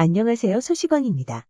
안녕하세요. 소시광입니다.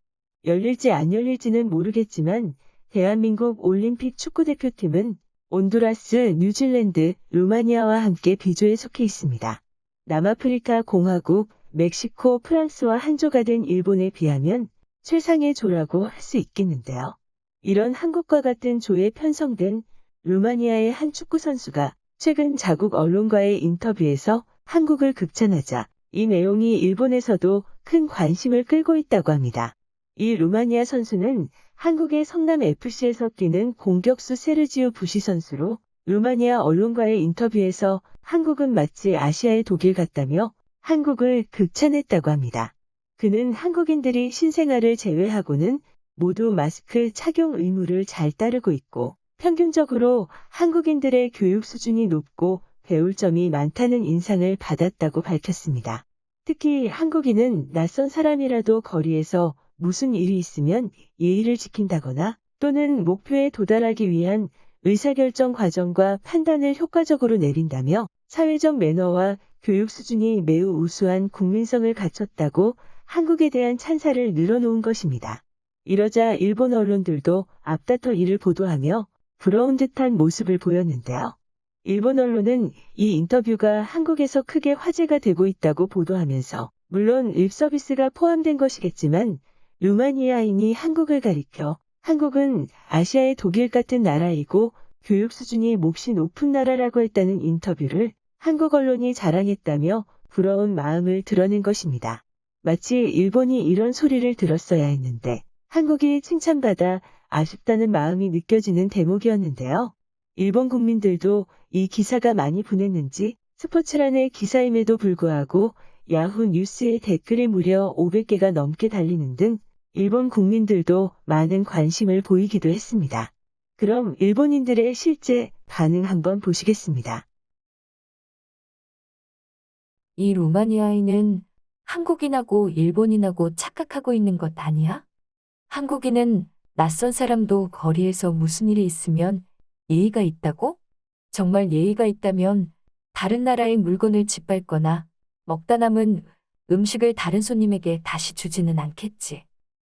열릴지 안 열릴지는 모르겠지만 대한민국 올림픽 축구대표팀은 온두라스, 뉴질랜드, 루마니아와 함께 B조에 속해 있습니다. 남아프리카 공화국, 멕시코, 프랑스와 한조가 된 일본에 비하면 최상의 조라고 할 수 있겠는데요. 이런 한국과 같은 조에 편성된 루마니아의 한 축구 선수가 최근 자국 언론과의 인터뷰에서 한국을 극찬하자 이 내용이 일본에서도 큰 관심을 끌고 있다고 합니다. 이 루마니아 선수는 한국의 성남FC에서 뛰는 공격수 세르지오 부시 선수로 루마니아 언론과의 인터뷰에서 한국은 마치 아시아의 독일 같다며 한국을 극찬했다고 합니다. 그는 한국인들이 신생아를 제외하고는 모두 마스크 착용 의무를 잘 따르고 있고 평균적으로 한국인들의 교육 수준이 높고 배울 점이 많다는 인상을 받았다고 밝혔습니다. 특히 한국인은 낯선 사람이라도 거리에서 무슨 일이 있으면 예의를 지킨다거나 또는 목표에 도달하기 위한 의사결정 과정과 판단을 효과적으로 내린다며 사회적 매너와 교육 수준이 매우 우수한 국민성을 갖췄다고 한국에 대한 찬사를 늘어놓은 것입니다. 이러자 일본 언론들도 앞다퉈 이를 보도하며 부러운 듯한 모습을 보였는데요. 일본 언론은 이 인터뷰가 한국에서 크게 화제가 되고 있다고 보도하면서 물론 립서비스가 포함된 것이겠지만 루마니아인이 한국을 가리켜 한국은 아시아의 독일 같은 나라이고 교육 수준이 몹시 높은 나라라고 했다는 인터뷰를 한국 언론이 자랑했다며 부러운 마음을 드러낸 것입니다. 마치 일본이 이런 소리를 들었어야 했는데 한국이 칭찬받아 아쉽다는 마음이 느껴지는 대목이었는데요. 일본 국민들도 이 기사가 많이 분했는지 스포츠란의 기사임에도 불구하고 야후 뉴스에 댓글이 무려 500개가 넘게 달리는 등 일본 국민들도 많은 관심을 보이기도 했습니다. 그럼 일본인들의 실제 반응 한번 보시겠습니다. 이 루마니아인은 한국인하고 일본인하고 착각하고 있는 것 아니야? 한국인은 낯선 사람도 거리에서 무슨 일이 있으면 예의가 있다고? 정말 예의가 있다면 다른 나라의 물건을 짓밟거나 먹다 남은 음식을 다른 손님에게 다시 주지는 않겠지.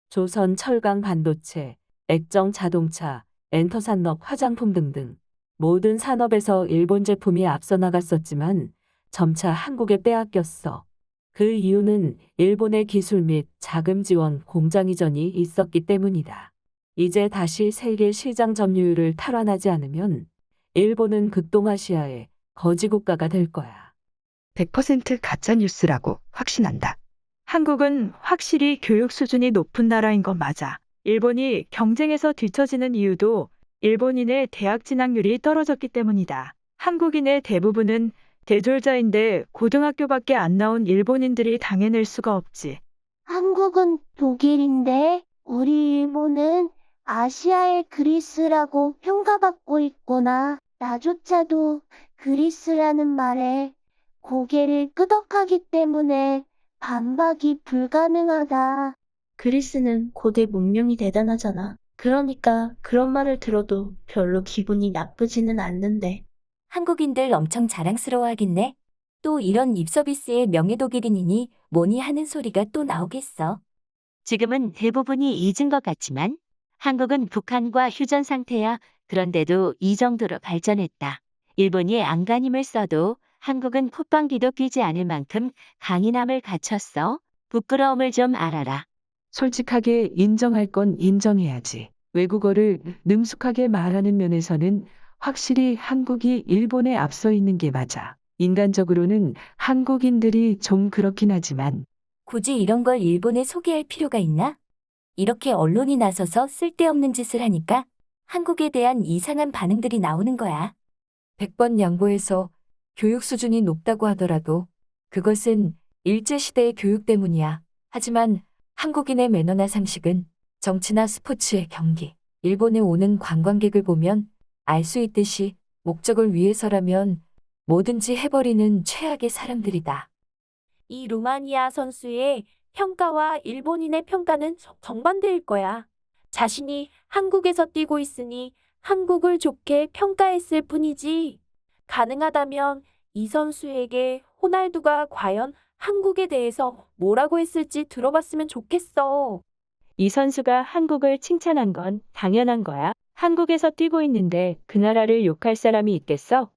조선 철강 반도체, 액정 자동차, 엔터산업 화장품 등등 모든 산업에서 일본 제품이 앞서 나갔었지만 점차 한국에 빼앗겼어. 그 이유는 일본의 기술 및 자금 지원 공장 이전이 있었기 때문이다. 이제 다시 세계 시장 점유율을 탈환하지 않으면 일본은 극동아시아의 거지 국가가 될 거야. 100% 가짜뉴스라고 확신한다. 한국은 확실히 교육 수준이 높은 나라인 건 맞아. 일본이 경쟁에서 뒤처지는 이유도 일본인의 대학 진학률이 떨어졌기 때문이다. 한국인의 대부분은 대졸자인데 고등학교밖에 안 나온 일본인들이 당해낼 수가 없지. 한국은 독일인데 우리 일본은 아시아의 그리스라고 평가받고 있구나. 나조차도 그리스라는 말에 고개를 끄덕하기 때문에 반박이 불가능하다. 그리스는 고대 문명이 대단하잖아. 그러니까 그런 말을 들어도 별로 기분이 나쁘지는 않는데. 한국인들 엄청 자랑스러워하겠네. 또 이런 립서비스의 명예독일인이니 뭐니 하는 소리가 또 나오겠어. 지금은 대부분이 잊은 것 같지만 한국은 북한과 휴전 상태야. 그런데도 이 정도로 발전했다. 일본이 안간힘을 써도 한국은 콧방귀도 뀌지 않을 만큼 강인함을 갖췄어. 부끄러움을 좀 알아라. 솔직하게 인정할 건 인정해야지. 외국어를 능숙하게 말하는 면에서는 확실히 한국이 일본에 앞서 있는 게 맞아. 인간적으로는 한국인들이 좀 그렇긴 하지만 굳이 이런 걸 일본에 소개할 필요가 있나? 이렇게 언론이 나서서 쓸데없는 짓을 하니까 한국에 대한 이상한 반응들이 나오는 거야. 100번 양보해서 교육 수준이 높다고 하더라도 그것은 일제시대의 교육 때문이야. 하지만 한국인의 매너나 상식은 정치나 스포츠의 경기, 일본에 오는 관광객을 보면 알 수 있듯이 목적을 위해서라면 뭐든지 해버리는 최악의 사람들이다. 이 루마니아 선수의 평가와 일본인의 평가는 정반대일 거야. 자신이 한국에서 뛰고 있으니 한국을 좋게 평가했을 뿐이지. 가능하다면 이 선수에게 호날두가 과연 한국에 대해서 뭐라고 했을지 들어봤으면 좋겠어. 이 선수가 한국을 칭찬한 건 당연한 거야. 한국에서 뛰고 있는데 그 나라를 욕할 사람이 있겠어?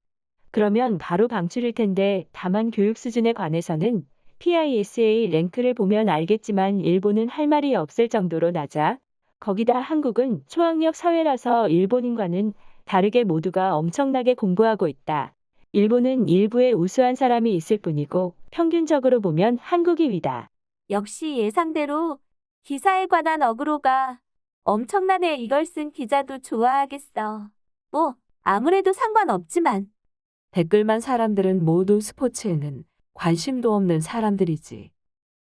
그러면 바로 방출일 텐데 다만 교육 수준에 관해서는 PISA 랭크를 보면 알겠지만 일본은 할 말이 없을 정도로 낮아. 거기다 한국은 초학력 사회라서 일본인과는 다르게 모두가 엄청나게 공부하고 있다. 일본은 일부에 우수한 사람이 있을 뿐이고 평균적으로 보면 한국이 위다. 역시 예상대로 기사에 관한 어그로가 엄청나네. 이걸 쓴 기자도 좋아하겠어. 뭐 아무래도 상관없지만. 댓글만 사람들은 모두 스포츠에는 관심도 없는 사람들이지.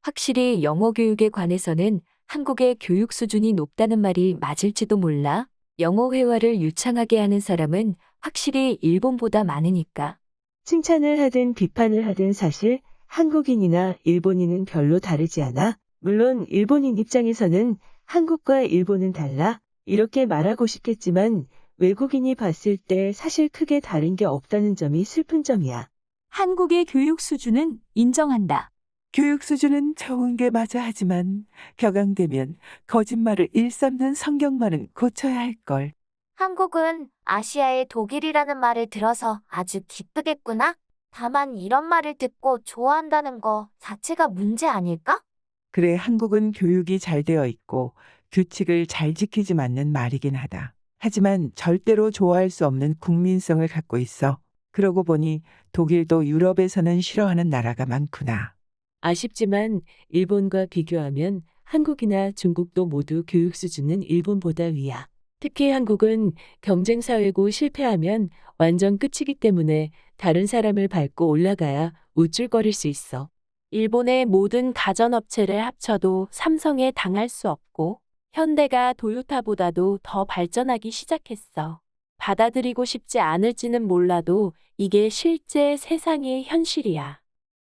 확실히 영어 교육에 관해서는 한국의 교육 수준이 높다는 말이 맞을지도 몰라. 영어 회화를 유창하게 하는 사람은 확실히 일본보다 많으니까. 칭찬을 하든 비판을 하든 사실 한국인이나 일본인은 별로 다르지 않아. 물론 일본인 입장에서는 한국과 일본은 달라 이렇게 말하고 싶겠지만 외국인이 봤을 때 사실 크게 다른 게 없다는 점이 슬픈 점이야. 한국의 교육 수준은 인정한다. 교육 수준은 좋은 게 맞아 하지만 격앙되면 거짓말을 일삼는 성경만은 고쳐야 할 걸. 한국은 아시아의 독일이라는 말을 들어서 아주 기쁘겠구나. 다만 이런 말을 듣고 좋아한다는 거 자체가 문제 아닐까? 그래, 한국은 교육이 잘 되어 있고 규칙을 잘 지키지 않는 말이긴 하다. 하지만 절대로 좋아할 수 없는 국민성을 갖고 있어. 그러고 보니 독일도 유럽에서는 싫어하는 나라가 많구나. 아쉽지만 일본과 비교하면 한국이나 중국도 모두 교육 수준은 일본보다 위야. 특히 한국은 경쟁사회고 실패하면 완전 끝이기 때문에 다른 사람을 밟고 올라가야 우쭐거릴 수 있어. 일본의 모든 가전업체를 합쳐도 삼성에 당할 수 없고 현대가 도요타보다도 더 발전하기 시작했어. 받아들이고 싶지 않을지는 몰라도 이게 실제 세상의 현실이야.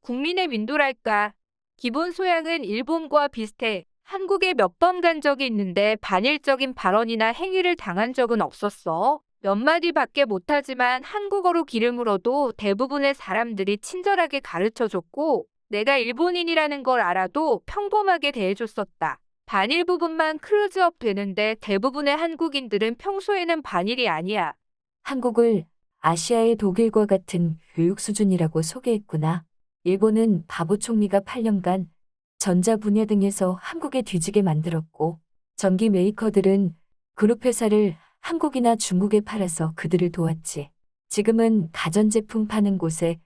국민의 민도랄까. 기본 소양은 일본과 비슷해. 한국에 몇 번 간 적이 있는데 반일적인 발언이나 행위를 당한 적은 없었어. 몇 마디밖에 못하지만 한국어로 길을 물어도 대부분의 사람들이 친절하게 가르쳐줬고 내가 일본인이라는 걸 알아도 평범하게 대해줬었다. 반일 부분만 클로즈업 되는데 대부분의 한국인들은 평소에는 반일이 아니야. 한국을 아시아의 독일과 같은 교육 수준이라고 소개했구나. 일본은 바보 총리가 8년간 전자 분야 등에서 한국에 뒤지게 만들었고 전기 메이커들은 그룹 회사를 한국이나 중국에 팔아서 그들을 도왔지. 지금은 가전제품 파는 곳에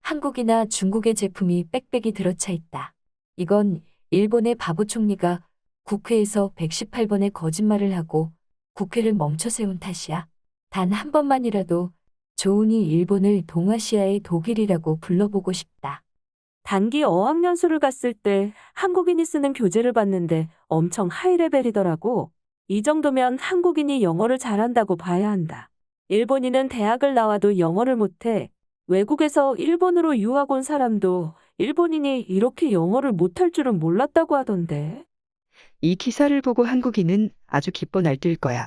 한국이나 중국의 제품이 빽빽이 들어차 있다. 이건 일본의 바보 총리가 국회에서 118번의 거짓말을 하고 국회를 멈춰 세운 탓이야. 단 한 번만이라도 조은이 일본을 동아시아의 독일이라고 불러보고 싶다. 단기 어학연수를 갔을 때 한국인이 쓰는 교재를 봤는데 엄청 하이레벨이더라고. 이 정도면 한국인이 영어를 잘한다고 봐야 한다. 일본인은 대학을 나와도 영어를 못해. 외국에서 일본으로 유학 온 사람도 일본인이 이렇게 영어를 못할 줄은 몰랐다고 하던데. 이 기사를 보고 한국인은 아주 기뻐 날뛸 거야.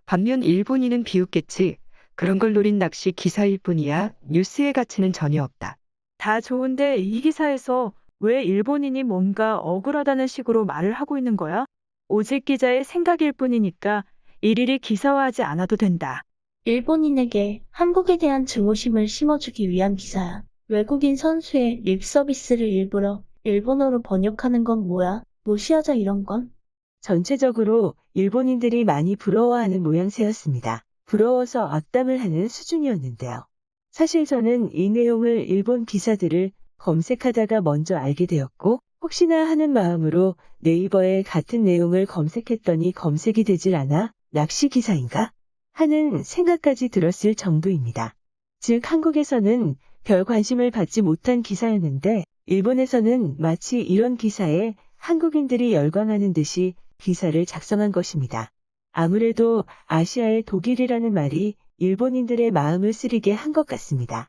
반면 일본인은 비웃겠지. 그런 걸 노린 낚시 기사일 뿐이야. 뉴스의 가치는 전혀 없다. 다 좋은데 이 기사에서 왜 일본인이 뭔가 억울하다는 식으로 말을 하고 있는 거야? 오직 기자의 생각일 뿐이니까 일일이 기사화하지 않아도 된다. 일본인에게 한국에 대한 증오심을 심어주기 위한 기사야. 외국인 선수의 립 서비스를 일부러 일본어로 번역하는 건 뭐야? 무시하자 이런 건? 전체적으로 일본인들이 많이 부러워하는 모양새였습니다. 부러워서 악담을 하는 수준이었는데요. 사실 저는 이 내용을 일본 기사들을 검색하다가 먼저 알게 되었고 혹시나 하는 마음으로 네이버에 같은 내용을 검색했더니 검색이 되질 않아 낚시 기사인가? 하는 생각까지 들었을 정도입니다. 즉 한국에서는 별 관심을 받지 못한 기사였는데 일본에서는 마치 이런 기사에 한국인들이 열광하는 듯이 기사를 작성한 것입니다. 아무래도 아시아의 독일이라는 말이 일본인들의 마음을 쓰리게 한 것 같습니다.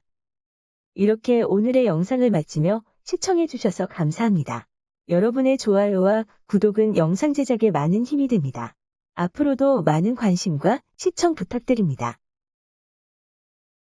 이렇게 오늘의 영상을 마치며 시청해주셔서 감사합니다. 여러분의 좋아요와 구독은 영상 제작에 많은 힘이 됩니다. 앞으로도 많은 관심과 시청 부탁드립니다.